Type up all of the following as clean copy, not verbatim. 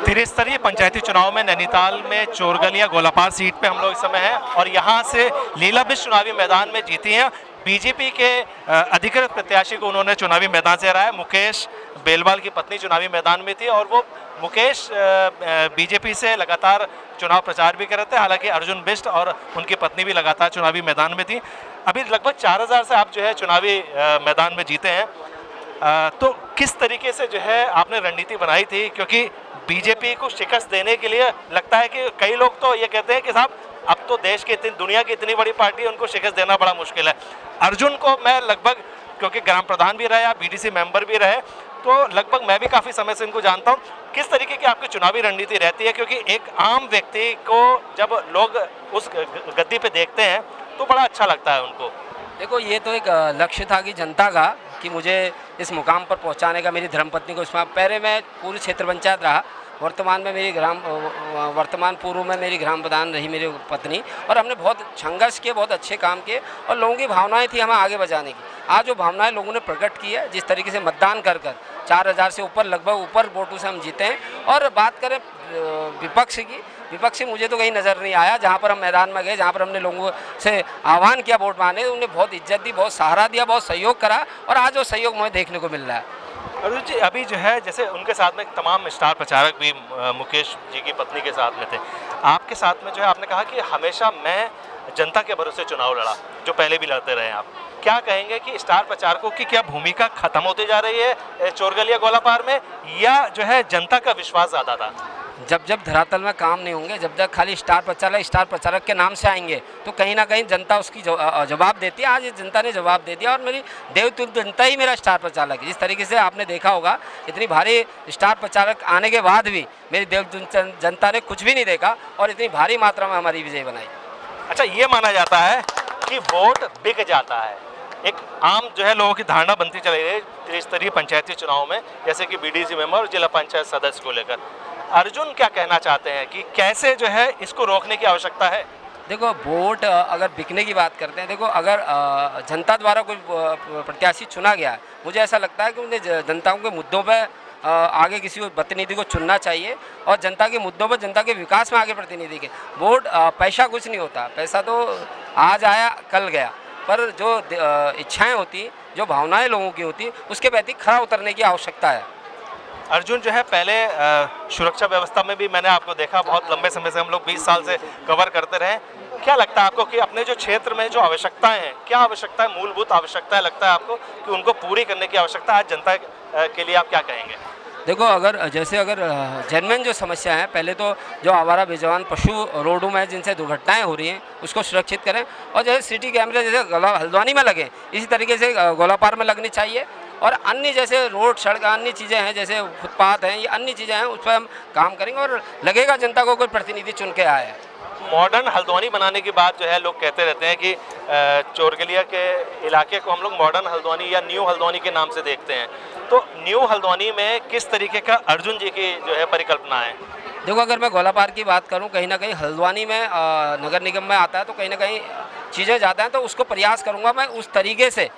त्रिस्तरीय पंचायती चुनाव में नैनीताल में चोरगलिया गोलापार सीट पे हम लोग इस समय हैं और यहाँ से लीला बिष्ट चुनावी मैदान में जीती हैं। बीजेपी के अधिकृत प्रत्याशी को उन्होंने चुनावी मैदान से हराया। मुकेश बेलवाल की पत्नी चुनावी मैदान में थी और वो मुकेश बीजेपी से लगातार चुनाव प्रचार भी कर रहे थे। हालांकि अर्जुन बिष्ट और उनकी पत्नी भी लगातार चुनावी मैदान में थी। अभी लगभग 4000 से आप जो है चुनावी मैदान में जीते हैं, तो किस तरीके से जो है आपने रणनीति बनाई थी? क्योंकि बीजेपी को शिकस्त देने के लिए लगता है कि कई लोग तो ये कहते हैं कि साहब अब तो देश की दुनिया की इतनी बड़ी पार्टी है, उनको शिकस्त देना बड़ा मुश्किल है। अर्जुन को मैं लगभग, क्योंकि ग्राम प्रधान भी रहे, आप बीडीसी मेंबर भी रहे, तो लगभग मैं भी काफ़ी समय से इनको जानता हूँ। किस तरीके की आपकी चुनावी रणनीति रहती है? क्योंकि एक आम व्यक्ति को जब लोग उस गद्दी पे देखते हैं तो बड़ा अच्छा लगता है उनको। देखो, ये तो एक लक्ष्य था कि जनता का, कि मुझे इस मुकाम पर पहुंचाने का। मेरी धर्मपत्नी को इसमें पहले मैं पूरी क्षेत्र पंचायत रहा, वर्तमान में पूर्व में मेरी ग्राम प्रधान रही मेरी पत्नी, और हमने बहुत संघर्ष किए, बहुत अच्छे काम किए और लोगों की भावनाएं थी हमें आगे बढ़ाने की। आज वो भावनाएं लोगों ने प्रकट की है, जिस तरीके से मतदान कर 4000 से ऊपर, लगभग ऊपर वोटों से हम जीते हैं। और बात करें विपक्ष मुझे तो कहीं नज़र नहीं आया। जहाँ पर हम मैदान में गए, जहाँ पर हमने लोगों से आह्वान किया वोट मांगने, उन्हें बहुत इज्जत दी, बहुत सहारा दिया, बहुत सहयोग करा, और आज वो सहयोग मुझे देखने को मिल रहा है। अर्जुन जी, अभी जो है जैसे उनके साथ में तमाम स्टार प्रचारक भी मुकेश जी की पत्नी के साथ में थे, आपके साथ में जो है आपने कहा कि हमेशा मैं जनता के भरोसे चुनाव लड़ा, जो पहले भी लड़ते रहे। आप क्या कहेंगे कि स्टार प्रचारकों की क्या भूमिका खत्म होती जा रही है चोरगलिया गोलापार में, या जो है जनता का विश्वास ज़्यादा था? जब धरातल में काम नहीं होंगे, जब तक खाली स्टार प्रचारक के नाम से आएंगे, तो कहीं ना कहीं जनता उसकी जवाब देती है। आज जनता ने जवाब दे दिया और मेरी देवतुल्य जनता ही मेरा स्टार प्रचारक है। जिस तरीके से आपने देखा होगा, इतनी भारी स्टार प्रचारक आने के बाद भी मेरी देवतुल्य जनता ने कुछ भी नहीं देखा और इतनी भारी मात्रा में हमारी विजय बनाई। अच्छा, ये माना जाता है कि वोट बिक जाता है, एक आम जो है लोगों की धारणा बनती चली गई त्रिस्तरीय पंचायती चुनाव में, जैसे कि बीडीसी मेंबर और जिला पंचायत सदस्य को लेकर। अर्जुन क्या कहना चाहते हैं कि कैसे जो है इसको रोकने की आवश्यकता है? देखो, वोट अगर बिकने की बात करते हैं, देखो अगर जनता द्वारा कोई प्रत्याशी चुना गया है, मुझे ऐसा लगता है कि उन्हें जनता के मुद्दों पर आगे किसी को प्रतिनिधि को चुनना चाहिए और जनता के मुद्दों पर, जनता के विकास में आगे प्रतिनिधि के। वोट पैसा कुछ नहीं होता, पैसा तो आज आया कल गया, पर जो इच्छाएं होती, जो भावनाएं लोगों की होती, उसके प्रति खरा उतरने की आवश्यकता है। अर्जुन जो है पहले सुरक्षा व्यवस्था में भी मैंने आपको देखा, बहुत लंबे समय से हम लोग 20 साल से कवर करते रहे। क्या लगता है आपको कि अपने जो क्षेत्र में जो आवश्यकताएं हैं, क्या आवश्यकताएं, मूलभूत आवश्यकताएं लगता है आपको कि उनको पूरी करने की आवश्यकता है? आज जनता के लिए आप क्या कहेंगे? देखो, अगर जेन्युइन जो समस्या है, पहले तो जो आवारा बेजवान पशु रोडों में जिनसे दुर्घटनाएं हो रही हैं, उसको सुरक्षित करें। और जैसे सिटी कैमरे जैसे हल्द्वानी में लगे, इसी तरीके से गोलापार में लगनी चाहिए। और अन्य जैसे रोड, सड़क, अन्य चीज़ें हैं, जैसे फुटपाथ हैं, ये अन्य चीज़ें हैं, उस पर हम काम करेंगे और लगेगा जनता को कोई प्रतिनिधि चुन के आया है। मॉडर्न हल्द्वानी बनाने की बात जो है लोग कहते रहते हैं कि चोरगलिया के इलाके को हम लोग मॉडर्न हल्द्वानी या न्यू हल्द्वानी के नाम से देखते हैं, तो न्यू हल्द्वानी में किस तरीके का अर्जुन जी की जो है परिकल्पना है? देखो, अगर मैं गोलापार की बात करूं, कहीं ना कहीं हल्द्वानी में नगर निगम में आता है, तो कहीं ना कहीं चीज़ें ज़्यादा हैं, तो उसको प्रयास करूंगा मैं उस तरीके से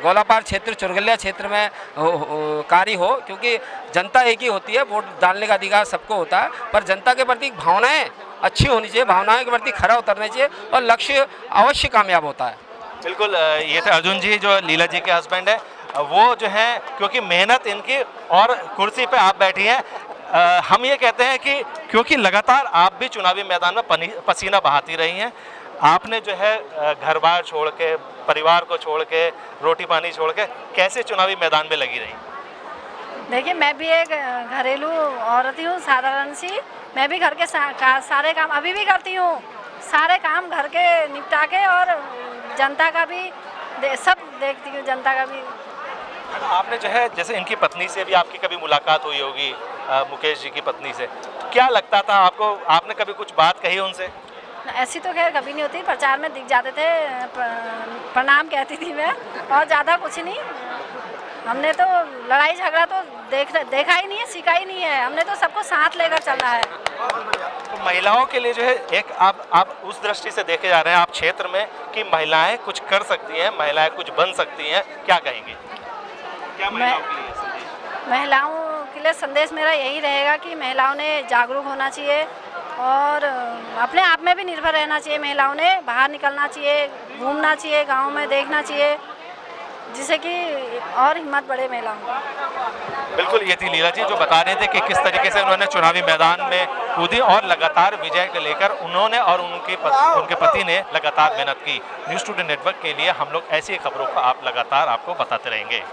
गोलापार क्षेत्र, चोरगलिया क्षेत्र में कार्य हो, क्योंकि जनता एक ही होती है, वोट डालने का अधिकार सबको होता है, पर जनता के प्रति भावनाएं अच्छी होनी चाहिए, भावनाओं के प्रति खरा उतरना चाहिए और लक्ष्य अवश्य कामयाब होता है। बिल्कुल, ये थे अर्जुन जी जो लीला जी के हस्बैंड है। वो जो है, क्योंकि मेहनत इनकी, और कुर्सी पे आप बैठी हैं, हम ये कहते हैं कि क्योंकि लगातार आप भी चुनावी मैदान में पसीना बहाती रही हैं, आपने जो है घर बार छोड़ के, परिवार को छोड़ के, रोटी पानी छोड़ के कैसे चुनावी मैदान में लगी रही? देखिए, मैं भी एक घरेलू औरत ही हूँ, साधारण सी। मैं भी घर के सारे काम अभी भी करती हूँ, सारे काम घर के निपटा के, और जनता का भी सब देखती हूँ, जनता का भी। आपने जो है, जैसे इनकी पत्नी से भी आपकी कभी मुलाकात हुई होगी, मुकेश जी की पत्नी से, क्या लगता था आपको? आपने कभी कुछ बात कही उनसे? ऐसी तो खैर कभी नहीं होती, प्रचार में दिख जाते थे, प्रणाम कहती थी मैं, और ज़्यादा कुछ नहीं। हमने तो लड़ाई झगड़ा तो देखा ही नहीं है, सीखा ही नहीं है, हमने तो सबको साथ लेकर चलना है। तो महिलाओं के लिए जो है एक आप उस दृष्टि से देखे जा रहे हैं आप क्षेत्र में कि महिलाएं कुछ कर सकती हैं, महिलाएं कुछ बन सकती हैं, क्या कहेंगे? क्या महिलाओं के लिए? महिलाओं के लिए संदेश मेरा यही रहेगा कि महिलाओं ने जागरूक होना चाहिए और अपने आप में भी निर्भर रहना चाहिए। महिलाओं ने बाहर निकलना चाहिए, घूमना चाहिए, गाँव में देखना चाहिए, जिससे कि और हिम्मत बढ़े महिलाओं की। बिल्कुल, ये थी लीला जी जो बता रहे थे कि किस तरीके से उन्होंने चुनावी मैदान में कूदी और लगातार विजय को लेकर उन्होंने और उनके पति ने लगातार मेहनत की। न्यूज़ टुडे नेटवर्क के लिए हम लोग ऐसी खबरों को आप लगातार आपको बताते रहेंगे।